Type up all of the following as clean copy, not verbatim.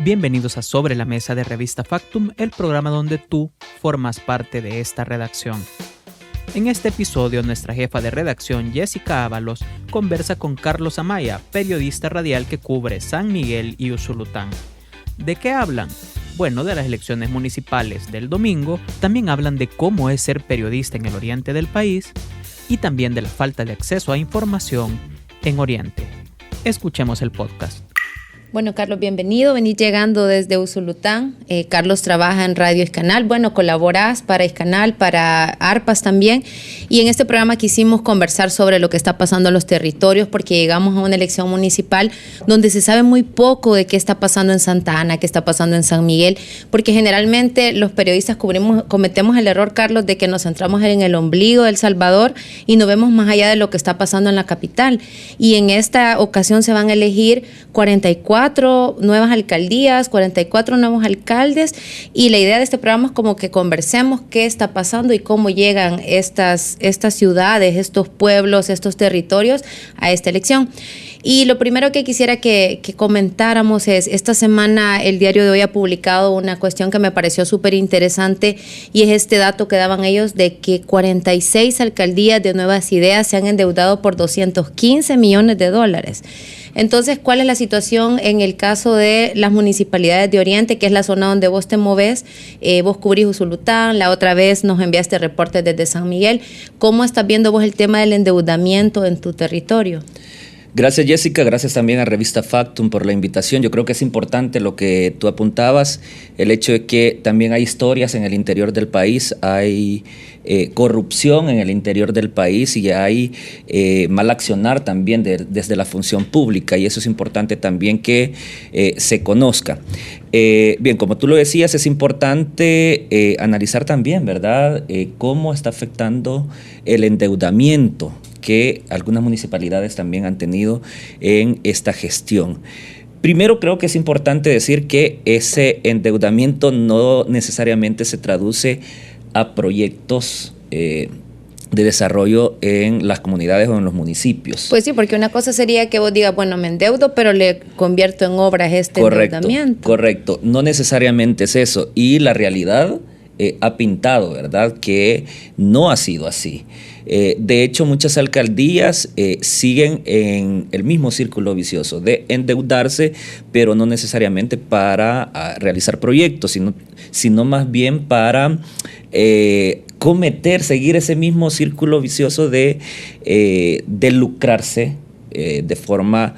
Bienvenidos a Sobre la Mesa de Revista Factum, el programa donde tú formas parte de esta redacción. En este episodio, nuestra jefa de redacción, Jessica Ábalos, conversa con Carlos Amaya, periodista radial que cubre San Miguel y Usulután. ¿De qué hablan? Bueno, de las elecciones municipales del domingo, también hablan de cómo es ser periodista en el oriente del país y también de la falta de acceso a información en Oriente. Escuchemos el podcast. Bueno, Carlos, bienvenido. Venís llegando desde Usulután. Carlos trabaja en Radio Iscanal. Bueno, colaborás para Iscanal, para ARPAS también. Y en este programa quisimos conversar sobre lo que está pasando en los territorios, porque llegamos a una elección municipal donde se sabe muy poco de qué está pasando en Santa Ana, qué está pasando en San Miguel, porque generalmente los periodistas cometemos el error, Carlos, de que nos centramos en el ombligo de El Salvador y no vemos más allá de lo que está pasando en la capital. Y en esta ocasión se van a elegir 44 nuevas alcaldías, 44 nuevos alcaldes, y la idea de este programa es como que conversemos qué está pasando y cómo llegan estas ciudades, estos pueblos, estos territorios a esta elección. Y lo primero que quisiera que comentáramos es, esta semana el diario de hoy ha publicado una cuestión que me pareció súper interesante, y es este dato que daban ellos de que 46 alcaldías de Nuevas Ideas se han endeudado por $215 millones. Entonces, ¿cuál es la situación en el caso de las municipalidades de Oriente, que es la zona donde vos te movés? Vos cubrís Usulután, la otra vez nos enviaste reportes desde San Miguel. ¿Cómo estás viendo vos el tema del endeudamiento en tu territorio? Gracias, Jessica, gracias también a Revista Factum por la invitación. Yo creo que es importante lo que tú apuntabas, el hecho de que también hay historias en el interior del país, hay corrupción en el interior del país y hay mal accionar también desde la función pública, y eso es importante también que se conozca. Bien, como tú lo decías, es importante analizar también, ¿verdad?, cómo está afectando el endeudamiento que algunas municipalidades también han tenido en esta gestión. Primero, creo que es importante decir que ese endeudamiento no necesariamente se traduce a proyectos de desarrollo en las comunidades o en los municipios. Pues sí, porque una cosa sería que vos digas, bueno, me endeudo, pero le convierto en obras endeudamiento. Correcto, no necesariamente es eso. Y la realidad ha pintado, ¿verdad?, que no ha sido así. De hecho, muchas alcaldías siguen en el mismo círculo vicioso de endeudarse, pero no necesariamente para realizar proyectos, sino más bien para seguir ese mismo círculo vicioso de lucrarse de forma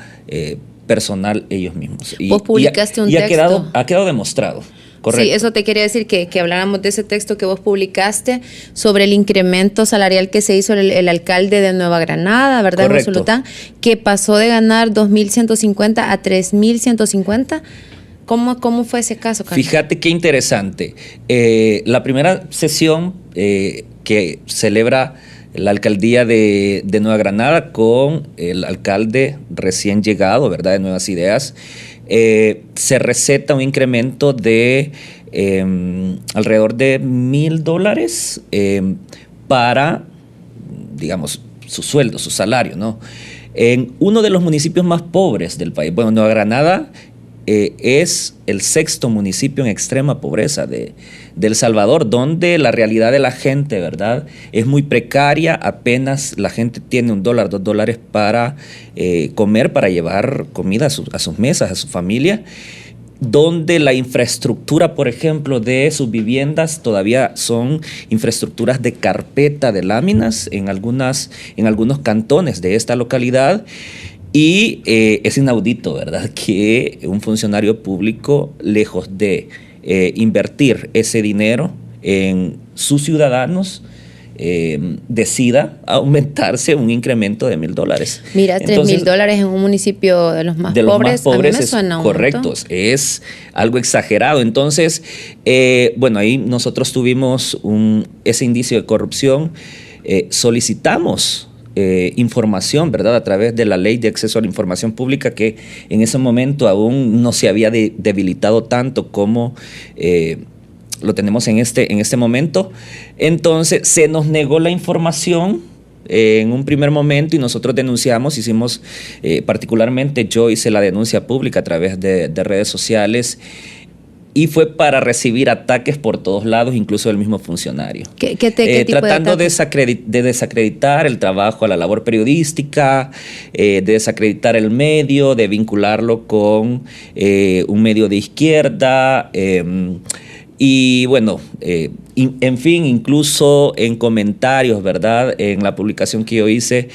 personal ellos mismos. Vos publicaste un texto. Ha quedado demostrado. Correcto. Sí, eso te quería decir, que habláramos de ese texto que vos publicaste sobre el incremento salarial que se hizo el alcalde de Nueva Granada, ¿verdad? Correcto. Usulután, que pasó de ganar 2.150 a 3.150. ¿Cómo fue ese caso, Carlos? Fíjate qué interesante. La primera sesión que celebra la alcaldía de Nueva Granada con el alcalde recién llegado, ¿verdad?, de Nuevas Ideas, se receta un incremento de alrededor de $1,000 para, digamos, su sueldo, su salario, ¿no? En uno de los municipios más pobres del país. Bueno, Nueva Granada es el 6º municipio en extrema pobreza de El Salvador, donde la realidad de la gente, ¿verdad?, es muy precaria. Apenas la gente tiene $1, $2 para comer, para llevar comida a sus mesas, a su familia, donde la infraestructura, por ejemplo, de sus viviendas todavía son infraestructuras de carpeta, de láminas en algunos cantones de esta localidad. Y es inaudito, ¿verdad?, que un funcionario público, lejos de invertir ese dinero en sus ciudadanos, decida aumentarse un incremento de $1,000. Mira, $3,000 en un municipio de los más pobres, a mí me suena un correcto, es algo exagerado. Entonces, bueno, ahí nosotros tuvimos ese indicio de corrupción, solicitamos información, ¿verdad?, a través de la Ley de Acceso a la Información Pública, que en ese momento aún no se había debilitado tanto como lo tenemos en este momento. Entonces se nos negó la información en un primer momento y nosotros denunciamos, particularmente yo hice la denuncia pública a través de redes sociales. Y fue para recibir ataques por todos lados, incluso del mismo funcionario. ¿Qué tipo tratando de desacreditar el trabajo, la labor periodística, de desacreditar el medio, de vincularlo con un medio de izquierda. Y bueno, en fin, incluso en comentarios, ¿verdad? En la publicación que yo hice,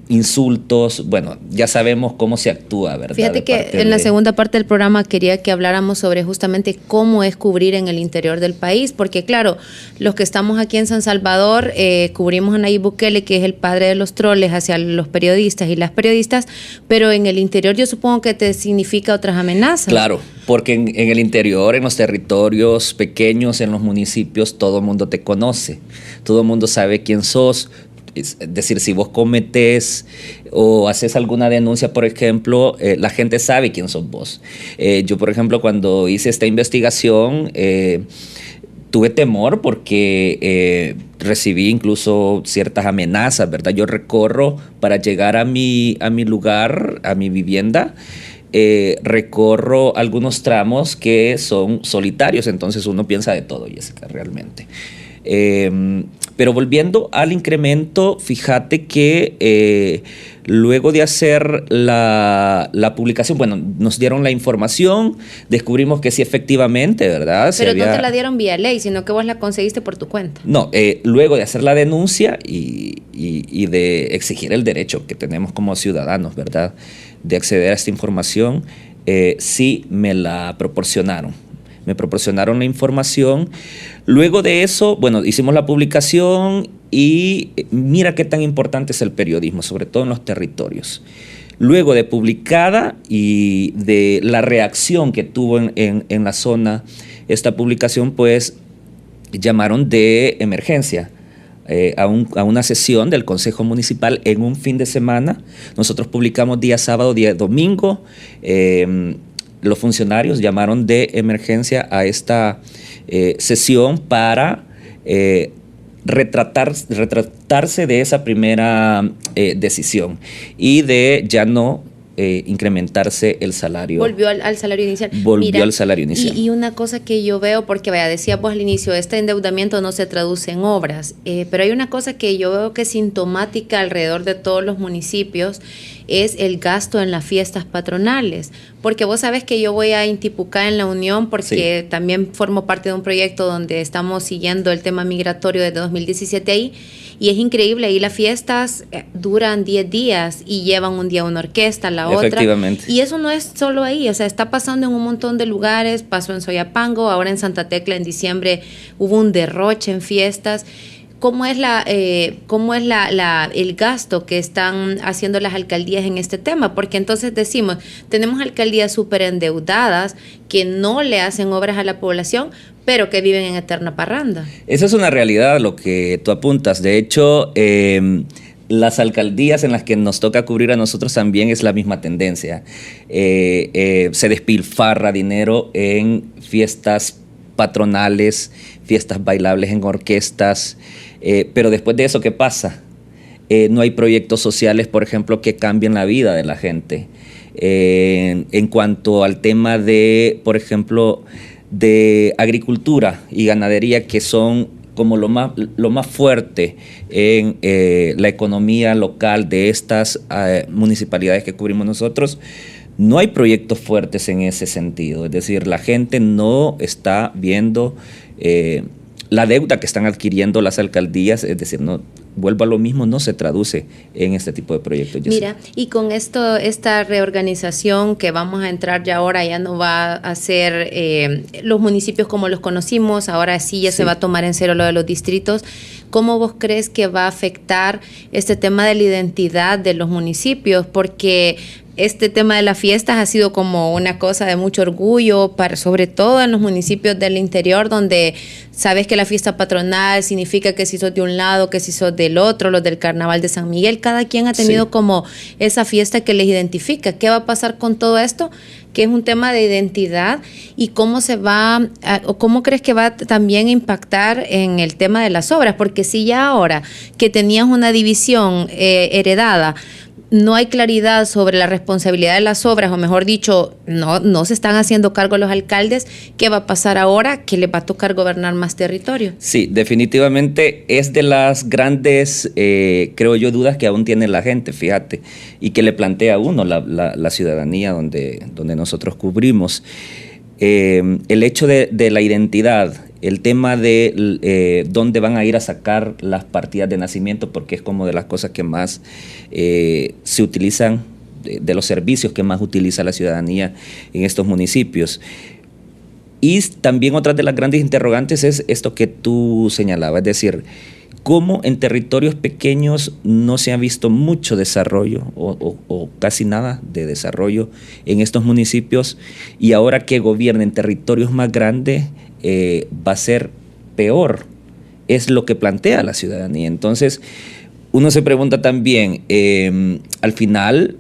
insultos, bueno, ya sabemos cómo se actúa, ¿verdad? Fíjate que en la segunda parte del programa quería que habláramos sobre justamente cómo es cubrir en el interior del país, porque claro, los que estamos aquí en San Salvador, cubrimos a Nayib Bukele, que es el padre de los troles hacia los periodistas y las periodistas, pero en el interior yo supongo que te significa otras amenazas. Claro, porque en el interior, en los territorios pequeños, en los municipios, todo el mundo te conoce, todo el mundo sabe quién sos. Es decir, si vos cometés o haces alguna denuncia, por ejemplo, la gente sabe quién sos vos. Yo, por ejemplo, cuando hice esta investigación, tuve temor porque recibí incluso ciertas amenazas, ¿verdad? Yo recorro para llegar a mi lugar, a mi vivienda. Recorro algunos tramos que son solitarios, entonces uno piensa de todo, Jessica, realmente. Pero volviendo al incremento, fíjate que luego de hacer la publicación, bueno, nos dieron la información, descubrimos que sí, efectivamente, ¿verdad? Pero no te la dieron vía ley, sino que vos la conseguiste por tu cuenta. No, luego de hacer la denuncia y de exigir el derecho que tenemos como ciudadanos, ¿verdad?, de acceder a esta información, sí me la proporcionaron. Me proporcionaron la información. Luego de eso, bueno, hicimos la publicación y mira qué tan importante es el periodismo, sobre todo en los territorios. Luego de publicada y de la reacción que tuvo en la zona esta publicación, pues llamaron de emergencia a una sesión del Consejo Municipal en un fin de semana. Nosotros publicamos día sábado, día domingo. Los funcionarios llamaron de emergencia a esta sesión para retratarse de esa primera decisión y de ya no incrementarse el salario. Volvió al salario inicial. Volvió al salario inicial. Y una cosa que yo veo, porque vaya, decía vos al inicio, este endeudamiento no se traduce en obras, pero hay una cosa que yo veo que es sintomática alrededor de todos los municipios, es el gasto en las fiestas patronales, porque vos sabés que yo voy a Intipucá en la Unión porque también formo parte de un proyecto donde estamos siguiendo el tema migratorio desde 2017 ahí, y es increíble, ahí las fiestas duran 10 días y llevan un día una orquesta, la otra, y eso no es solo ahí, o sea, está pasando en un montón de lugares, pasó en Soyapango, ahora en Santa Tecla en diciembre hubo un derroche en fiestas. ¿Cómo es el gasto que están haciendo las alcaldías en este tema? Porque entonces decimos, tenemos alcaldías súper endeudadas que no le hacen obras a la población, pero que viven en eterna parranda. Esa es una realidad, lo que tú apuntas. De hecho, las alcaldías en las que nos toca cubrir a nosotros también es la misma tendencia. Se despilfarra dinero en fiestas patronales, fiestas bailables en orquestas, pero después de eso, ¿qué pasa? No hay proyectos sociales, por ejemplo, que cambien la vida de la gente. En cuanto al tema de, por ejemplo, de agricultura y ganadería, que son como lo más fuerte en la economía local de estas municipalidades que cubrimos nosotros, no hay proyectos fuertes en ese sentido. Es decir, la gente no está viendo la deuda que están adquiriendo las alcaldías, es decir, no, vuelvo a lo mismo, no se traduce en este tipo de proyectos. Mira, y con esta reorganización que vamos a entrar ya ahora, ya no va a ser los municipios como los conocimos, ahora sí ya se va a tomar en serio lo de los distritos. ¿Cómo vos crees que va a afectar este tema de la identidad de los municipios? Porque este tema de las fiestas ha sido como una cosa de mucho orgullo, sobre todo en los municipios del interior, donde sabes que la fiesta patronal significa que si sos de un lado, que si sos del otro, los del Carnaval de San Miguel, cada quien ha tenido como esa fiesta que les identifica. ¿Qué va a pasar con todo esto? Que es un tema de identidad, y cómo se va, o cómo crees que va también a impactar en el tema de las obras, porque si ya ahora que tenías una división heredada, no hay claridad sobre la responsabilidad de las obras, o mejor dicho, no se están haciendo cargo los alcaldes, ¿qué va a pasar ahora que les va a tocar gobernar más territorio? Sí, definitivamente es de las grandes, creo yo, dudas que aún tiene la gente, fíjate, y que le plantea a uno la ciudadanía donde nosotros cubrimos. El hecho de la identidad, el tema de dónde van a ir a sacar las partidas de nacimiento, porque es como de las cosas que más se utilizan, de los servicios que más utiliza la ciudadanía en estos municipios. Y también otra de las grandes interrogantes es esto que tú señalabas, es decir, cómo en territorios pequeños no se ha visto mucho desarrollo o casi nada de desarrollo en estos municipios, y ahora que gobiernen territorios más grandes va a ser peor, es lo que plantea la ciudadanía. Entonces uno se pregunta también, al final,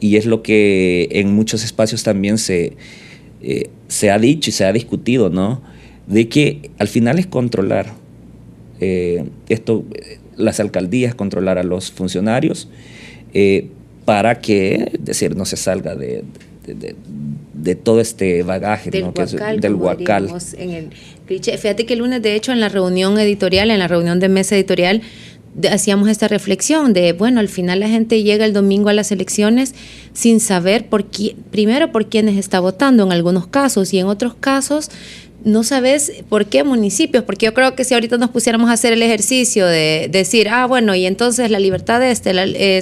y es lo que en muchos espacios también se ha dicho y se ha discutido, ¿no?, de que al final es controlar las alcaldías, controlar a los funcionarios, para que, es decir, no se salga de todo este bagaje del, ¿no?, huacal, del huacal. En el cliché. Fíjate que el lunes, de hecho, en la reunión editorial, en la reunión de mesa editorial, hacíamos esta reflexión de, bueno, al final la gente llega el domingo a las elecciones sin saber primero por quiénes está votando en algunos casos, y en otros casos no sabes por qué municipios, porque yo creo que si ahorita nos pusiéramos a hacer el ejercicio de decir, bueno, y entonces La Libertad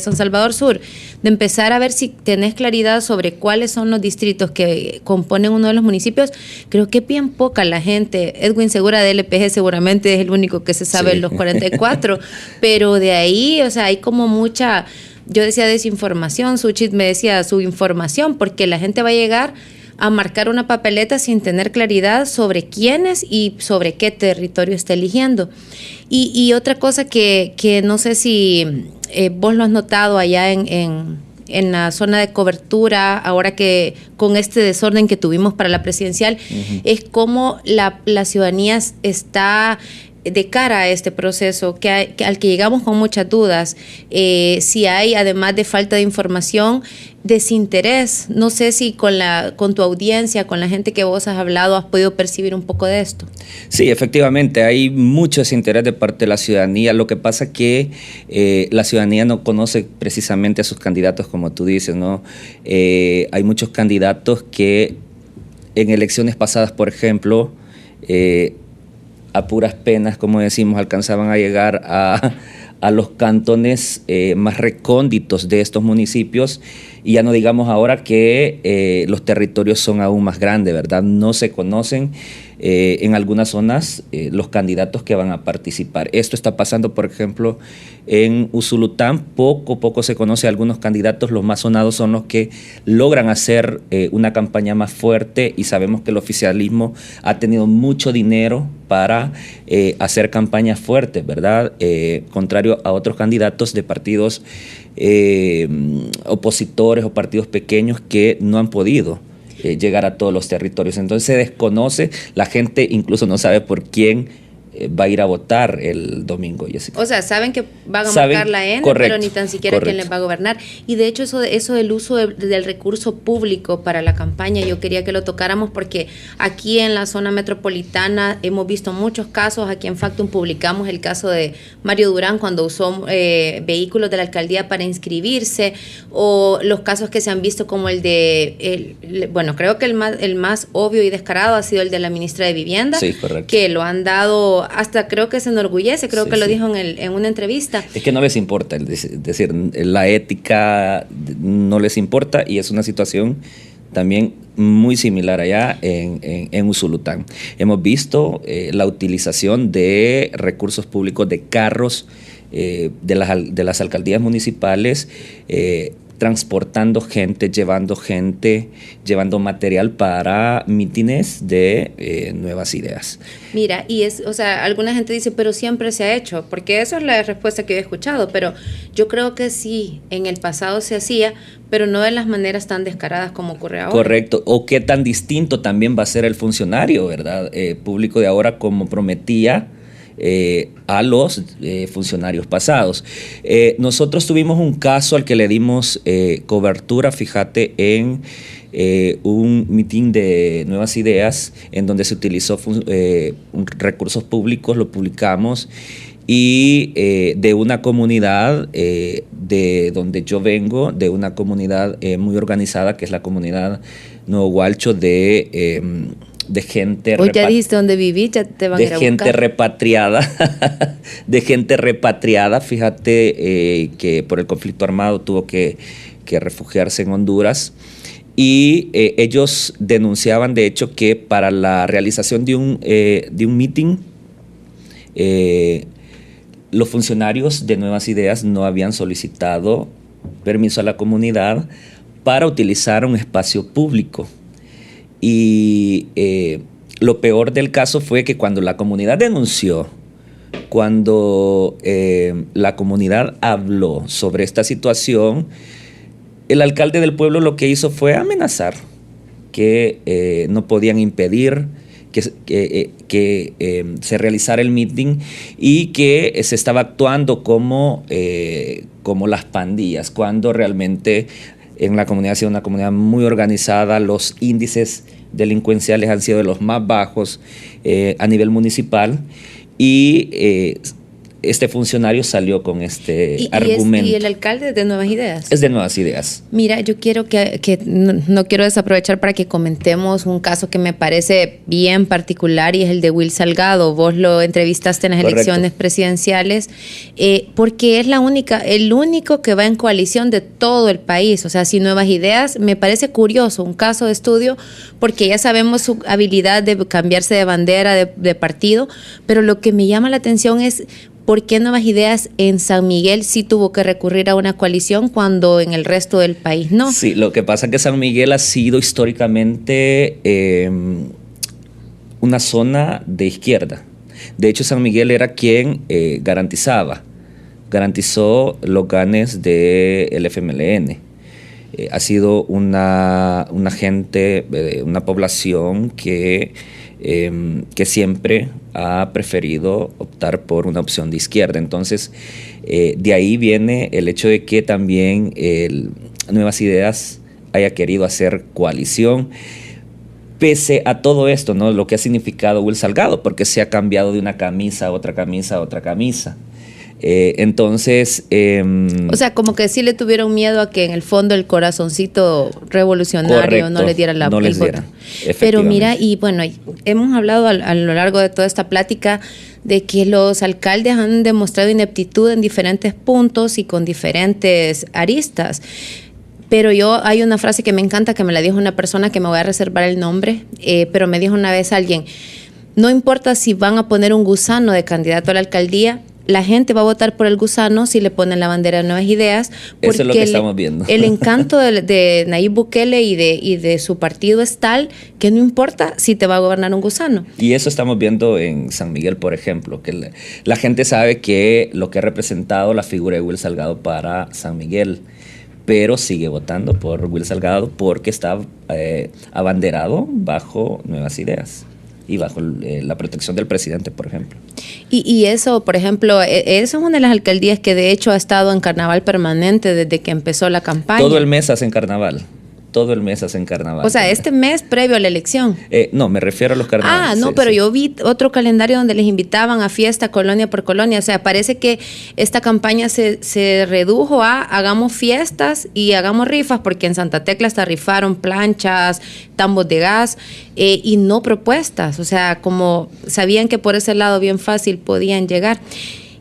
San Salvador Sur, de empezar a ver si tenés claridad sobre cuáles son los distritos que componen uno de los municipios, creo que bien poca la gente. Edwin Segura de LPG seguramente es el único que se sabe los 44, pero de ahí, o sea, hay como mucha, yo decía desinformación, Suchit me decía subinformación, porque la gente va a llegar a marcar una papeleta sin tener claridad sobre quiénes y sobre qué territorio está eligiendo. Y otra cosa que no sé si vos lo has notado allá en la zona de cobertura, ahora que con este desorden que tuvimos para la presidencial, es cómo la ciudadanía está de cara a este proceso, al que llegamos con muchas dudas, si hay, además de falta de información, desinterés. No sé si con tu audiencia, con la gente que vos has hablado, has podido percibir un poco de esto. Sí, efectivamente, hay mucho desinterés de parte de la ciudadanía. Lo que pasa es que la ciudadanía no conoce precisamente a sus candidatos, como tú dices, ¿no? Hay muchos candidatos que en elecciones pasadas, por ejemplo, a puras penas, como decimos, alcanzaban a llegar a los cantones más recónditos de estos municipios, y ya no digamos ahora que los territorios son aún más grandes, ¿verdad? No se conocen en algunas zonas los candidatos que van a participar. Esto está pasando, por ejemplo, en Usulután. Poco se conoce a algunos candidatos. Los más sonados son los que logran hacer una campaña más fuerte, y sabemos que el oficialismo ha tenido mucho dinero para hacer campañas fuertes, ¿verdad? Contrario a otros candidatos de partidos opositores o partidos pequeños que no han podido llegar a todos los territorios. Entonces se desconoce, la gente incluso no sabe por quién va a ir a votar el domingo, Jessica. O sea, saben que van a marcar la N, correcto, pero ni tan siquiera quién les va a gobernar. Y de hecho eso del uso del recurso público para la campaña, yo quería que lo tocáramos, porque aquí en la zona metropolitana hemos visto muchos casos. Aquí en Factum publicamos el caso de Mario Durán, cuando usó vehículos de la alcaldía para inscribirse, o los casos que se han visto como bueno, creo que el más obvio y descarado ha sido el de la ministra de Vivienda, sí, que lo han dado, hasta creo que se enorgullece, creo que lo dijo en una entrevista. Es que no les importa, es decir, la ética no les importa, y es una situación también muy similar allá en Usulután. Hemos visto la utilización de recursos públicos, de carros de las alcaldías municipales, transportando gente, llevando material para mítines de nuevas ideas. Mira, o sea, alguna gente dice, pero siempre se ha hecho, porque esa es la respuesta que yo he escuchado, pero yo creo que sí, en el pasado se hacía, pero no de las maneras tan descaradas como ocurre ahora. Correcto, o qué tan distinto también va a ser el funcionario, ¿verdad? Público de ahora, como prometía a los funcionarios pasados. Nosotros tuvimos un caso al que le dimos cobertura, fíjate, en un mitin de Nuevas Ideas, en donde se utilizó recursos públicos, lo publicamos, y de una comunidad de donde yo vengo, de una comunidad muy organizada, que es la comunidad Nuevo Gualcho de gente... Hoy ya dijiste dónde viví, ya te van a ir a buscar. De gente repatriada, de gente repatriada, fíjate que por el conflicto armado tuvo que refugiarse en Honduras. Y ellos denunciaban, de hecho, que para la realización de un meeting, los funcionarios de Nuevas Ideas no habían solicitado permiso a la comunidad para utilizar un espacio público. Y lo peor del caso fue que cuando la comunidad denunció, cuando la comunidad habló sobre esta situación, el alcalde del pueblo lo que hizo fue amenazar que no podían impedir que se realizara el meeting y que se estaba actuando como las pandillas, cuando realmente en la comunidad ha sido una comunidad muy organizada, los índices delincuenciales han sido de los más bajos a nivel municipal, y este funcionario salió con este argumento. ¿Y el alcalde de Nuevas Ideas? Es de Nuevas Ideas. Mira, yo quiero que no quiero desaprovechar para que comentemos un caso que me parece bien particular, y es el de Will Salgado. Vos lo entrevistaste en las Correcto. elecciones presidenciales, porque es el único que va en coalición de todo el país. O sea, si Nuevas Ideas, me parece curioso, un caso de estudio, porque ya sabemos su habilidad de cambiarse de bandera, de partido, pero lo que me llama la atención es ¿por qué Nuevas Ideas en San Miguel sí tuvo que recurrir a una coalición cuando en el resto del país no? Sí, lo que pasa es que San Miguel ha sido históricamente una zona de izquierda. De hecho, San Miguel era quien garantizó los ganes del FMLN. Ha sido una gente, una población que siempre ha preferido optar por una opción de izquierda. Entonces, de ahí viene el hecho de que también Nuevas Ideas haya querido hacer coalición, pese a todo esto, ¿no? Lo que ha significado Will Salgado, porque se ha cambiado de una camisa a otra camisa a otra camisa. Entonces... o sea, como que sí le tuvieron miedo a que en el fondo el corazoncito revolucionario correcto, no le diera el voto. Pero mira, y bueno, hemos hablado a lo largo de toda esta plática de que los alcaldes han demostrado ineptitud en diferentes puntos y con diferentes aristas. Pero hay una frase que me encanta, que me la dijo una persona, que me voy a reservar el nombre, pero me dijo una vez alguien: no importa si van a poner un gusano de candidato a la alcaldía, la gente va a votar por el gusano si le ponen la bandera de Nuevas Ideas. Porque eso es lo que estamos viendo. El encanto de Nayib Bukele y de su partido es tal que no importa si te va a gobernar un gusano. Y eso estamos viendo en San Miguel, por ejemplo, que la gente sabe que lo que ha representado la figura de Will Salgado para San Miguel, pero sigue votando por Will Salgado porque está abanderado bajo Nuevas Ideas y bajo la protección del presidente, por ejemplo. Y eso, por ejemplo, eso es una de las alcaldías que de hecho ha estado en carnaval permanente desde que empezó la campaña. Todo el mes hacen carnaval. Todo el mes hacen carnaval. O sea, este mes previo a la elección. No, me refiero a los carnavales. Ah, no, sí, pero sí. Yo vi otro calendario donde les invitaban a fiesta colonia por colonia. O sea, parece que esta campaña se redujo a hagamos fiestas y hagamos rifas, porque en Santa Tecla hasta rifaron planchas, tambos de gas, y no propuestas. O sea, como sabían que por ese lado bien fácil podían llegar.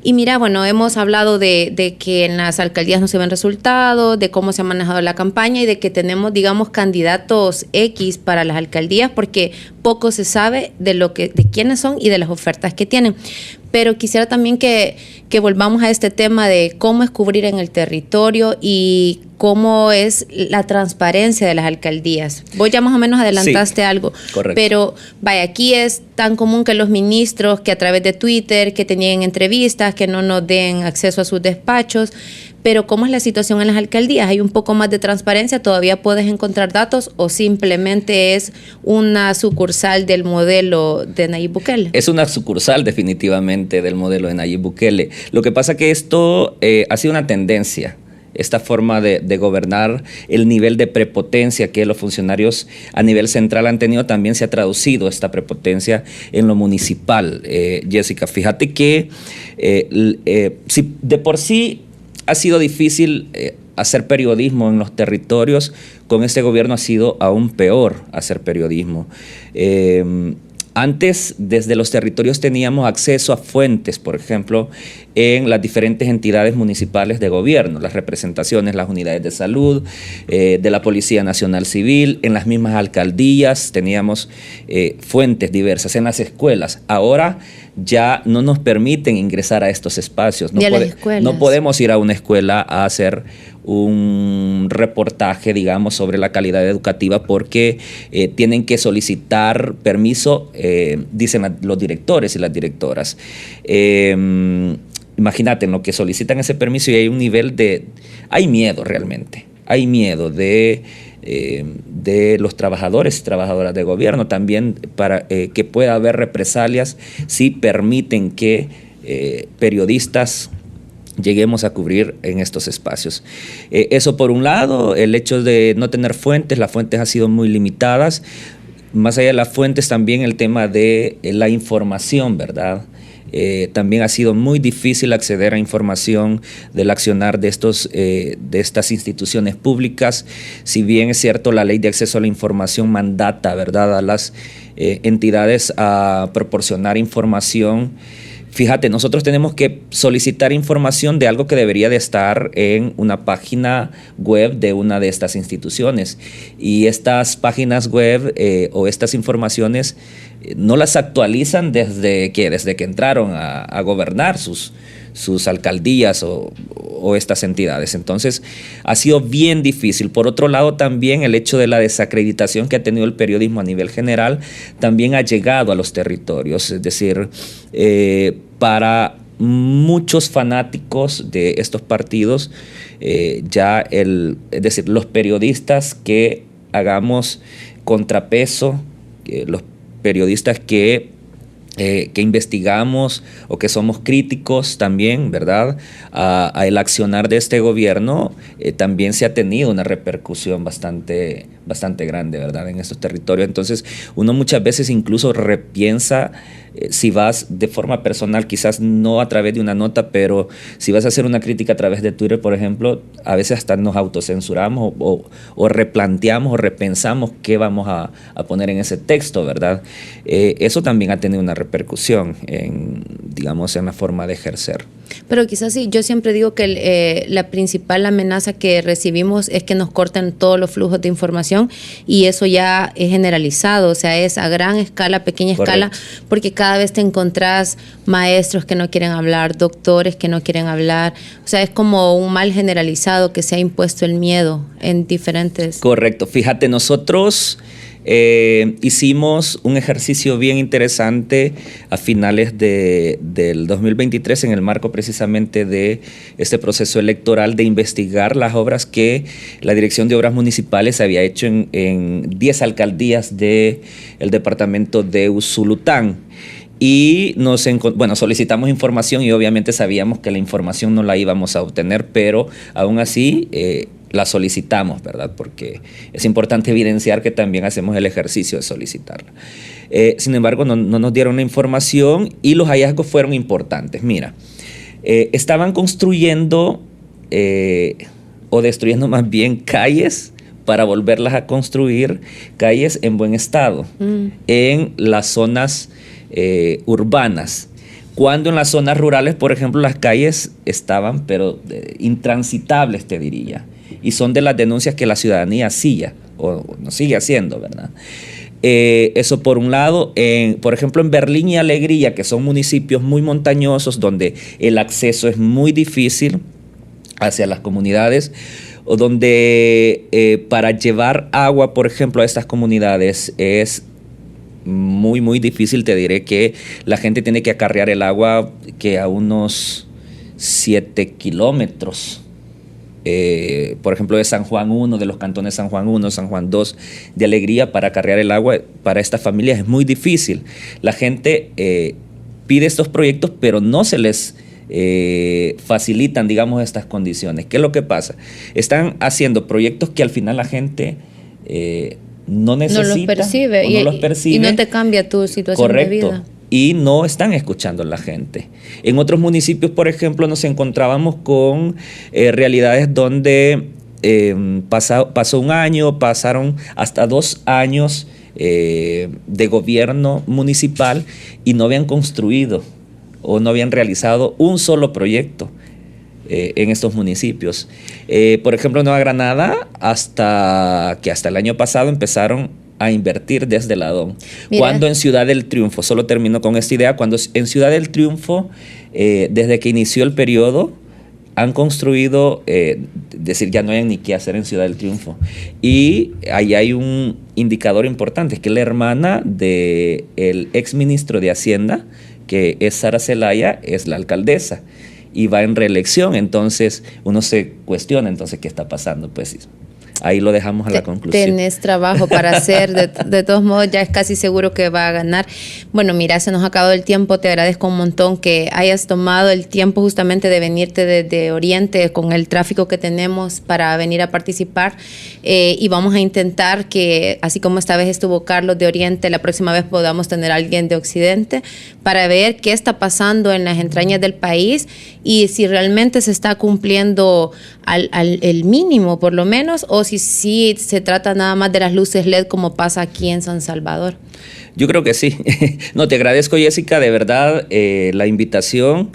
Y mira, bueno, hemos hablado de que en las alcaldías no se ven resultados, de cómo se ha manejado la campaña y de que tenemos, digamos, candidatos X para las alcaldías, porque poco se sabe de quiénes son y de las ofertas que tienen. pero quisiera también que volvamos a este tema de cómo es cubrir en el territorio y cómo es la transparencia de las alcaldías. Vos ya más o menos adelantaste algo, correcto. Pero vaya, aquí es tan común que los ministros, que a través de Twitter, que tenían entrevistas, que no nos den acceso a sus despachos, pero ¿cómo es la situación en las alcaldías? ¿Hay un poco más de transparencia? ¿Todavía puedes encontrar datos o simplemente es una sucursal del modelo de Nayib Bukele? Es una sucursal definitivamente del modelo de Nayib Bukele. Lo que pasa que esto ha sido una tendencia. Esta forma de gobernar, el nivel de prepotencia que los funcionarios a nivel central han tenido, también se ha traducido esta prepotencia en lo municipal. Jessica, fíjate que si de por sí ha sido difícil hacer periodismo en los territorios, con este gobierno ha sido aún peor hacer periodismo. Antes, desde los territorios teníamos acceso a fuentes, por ejemplo, en las diferentes entidades municipales de gobierno, las representaciones, las unidades de salud, de la Policía Nacional Civil, en las mismas alcaldías teníamos fuentes diversas, en las escuelas. Ahora ya no nos permiten ingresar a estos espacios. No podemos ir a una escuela a hacer un reportaje, digamos, sobre la calidad educativa porque tienen que solicitar permiso, dicen los directores y las directoras. Imagínate, en lo que solicitan ese permiso y hay un nivel de... Hay miedo realmente, hay miedo de los trabajadores y trabajadoras de gobierno también para que pueda haber represalias si permiten que periodistas lleguemos a cubrir en estos espacios. Eso por un lado, el hecho de no tener fuentes, las fuentes han sido muy limitadas. Más allá de las fuentes, también el tema de la información, ¿verdad? También ha sido muy difícil acceder a información del accionar de estas instituciones públicas. Si bien es cierto, la ley de acceso a la información mandata, ¿verdad?, a las entidades a proporcionar información. Fíjate, nosotros tenemos que solicitar información de algo que debería de estar en una página web de una de estas instituciones. Y estas páginas web o estas informaciones no las actualizan desde que entraron a gobernar sus alcaldías o estas entidades. Entonces, ha sido bien difícil. Por otro lado, también el hecho de la desacreditación que ha tenido el periodismo a nivel general también ha llegado a los territorios. Es decir, para muchos fanáticos de estos partidos, es decir, los periodistas que hagamos contrapeso, los periodistas que investigamos o que somos críticos también, ¿verdad?, a el accionar de este gobierno, también se ha tenido una repercusión bastante grande, ¿verdad?, en estos territorios. Entonces, uno muchas veces incluso repiensa si vas de forma personal, quizás no a través de una nota, pero si vas a hacer una crítica a través de Twitter, por ejemplo, a veces hasta nos autocensuramos o replanteamos o repensamos qué vamos a poner en ese texto, ¿verdad? Eso también ha tenido una repercusión en la forma de ejercer. Pero quizás sí, yo siempre digo que la principal amenaza que recibimos es que nos corten todos los flujos de información y eso ya es generalizado, o sea, es a gran escala, pequeña escala, porque cada vez te encontrás maestros que no quieren hablar, doctores que no quieren hablar, o sea, es como un mal generalizado que se ha impuesto el miedo en diferentes... Correcto, fíjate, nosotros... hicimos un ejercicio bien interesante a finales del 2023 en el marco precisamente de este proceso electoral de investigar las obras que la Dirección de Obras Municipales había hecho en 10 alcaldías del departamento de Usulután. Y solicitamos información y obviamente sabíamos que la información no la íbamos a obtener, pero aún así la solicitamos, ¿verdad? Porque es importante evidenciar que también hacemos el ejercicio de solicitarla. Sin embargo, no nos dieron la información y los hallazgos fueron importantes. Mira, estaban construyendo o destruyendo más bien calles para volverlas a construir, calles en buen estado, en las zonas urbanas. Cuando en las zonas rurales, por ejemplo, las calles estaban, pero intransitables, te diría. Y son de las denuncias que la ciudadanía hacía o no sigue haciendo, ¿verdad? Eso por un lado. Por ejemplo, en Berlín y Alegría, que son municipios muy montañosos donde el acceso es muy difícil hacia las comunidades, o donde para llevar agua, por ejemplo, a estas comunidades es muy, muy difícil. Te diré que la gente tiene que acarrear el agua que a unos 7 kilómetros. Por ejemplo, de San Juan 1, de los cantones San Juan 1, San Juan 2, de Alegría, para acarrear el agua para estas familias es muy difícil. La gente pide estos proyectos, pero no se les facilitan, digamos, estas condiciones. ¿Qué es lo que pasa? Están haciendo proyectos que al final la gente no necesita, no los percibe, no los percibe. Y no te cambia tu situación de vida. Y no están escuchando a la gente. En otros municipios, por ejemplo, nos encontrábamos con realidades donde pasó un año, pasaron hasta 2 años de gobierno municipal y no habían construido o no habían realizado un solo proyecto en estos municipios. Por ejemplo, en Nueva Granada, hasta el año pasado empezaron a invertir desde la DON. Mira. Cuando en Ciudad del Triunfo, solo termino con esta idea, cuando en Ciudad del Triunfo, desde que inició el periodo, han construido, decir, ya no hay ni qué hacer en Ciudad del Triunfo. Y ahí hay un indicador importante, que es la hermana del exministro de Hacienda, que es Sara Zelaya, es la alcaldesa, y va en reelección. Entonces, uno se cuestiona, entonces, ¿qué está pasando? Pues ahí lo dejamos a la conclusión. Tenés trabajo para hacer, de todos modos ya es casi seguro que va a ganar. Bueno, mira, se nos ha acabado el tiempo, te agradezco un montón que hayas tomado el tiempo justamente de venirte desde Oriente con el tráfico que tenemos para venir a participar, y vamos a intentar que, así como esta vez estuvo Carlos de Oriente, la próxima vez podamos tener a alguien de Occidente para ver qué está pasando en las entrañas del país y si realmente se está cumpliendo el mínimo por lo menos, o si se trata nada más de las luces LED como pasa aquí en San Salvador. Yo creo que sí. No, te agradezco, Jessica, de verdad, la invitación,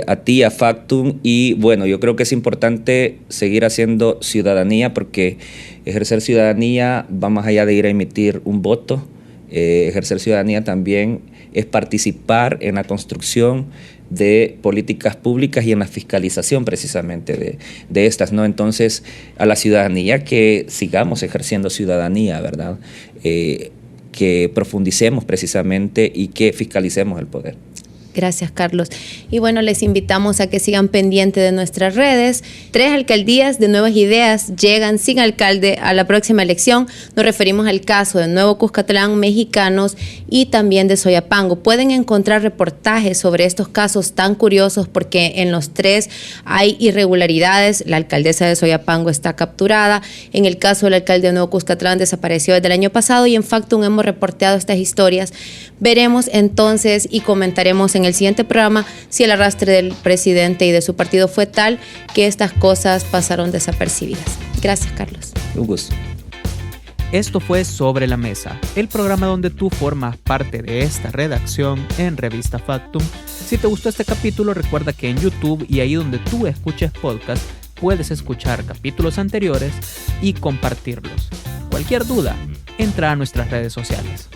a ti, a Factum, y bueno, yo creo que es importante seguir haciendo ciudadanía, porque ejercer ciudadanía va más allá de ir a emitir un voto. Ejercer ciudadanía también es participar en la construcción de políticas públicas y en la fiscalización precisamente de estas, ¿no? Entonces, a la ciudadanía, que sigamos ejerciendo ciudadanía, ¿verdad? Que profundicemos precisamente y que fiscalicemos el poder. Gracias, Carlos. Y bueno, les invitamos a que sigan pendientes de nuestras redes. 3 alcaldías de Nuevas Ideas llegan sin alcalde a la próxima elección. Nos referimos al caso de Nuevo Cuscatlán, Mexicanos y también de Soyapango. Pueden encontrar reportajes sobre estos casos tan curiosos porque en los 3 hay irregularidades. La alcaldesa de Soyapango está capturada. En el caso del alcalde de Nuevo Cuscatlán desapareció desde el año pasado y en Factum hemos reporteado estas historias. Veremos entonces y comentaremos en el siguiente programa si el arrastre del presidente y de su partido fue tal que estas cosas pasaron desapercibidas. Gracias, Carlos. Un gusto. Esto fue Sobre la Mesa, el programa donde tú formas parte de esta redacción en Revista Factum. Si te gustó este capítulo, recuerda que en YouTube y ahí donde tú escuches podcast, puedes escuchar capítulos anteriores y compartirlos. Cualquier duda, entra a nuestras redes sociales.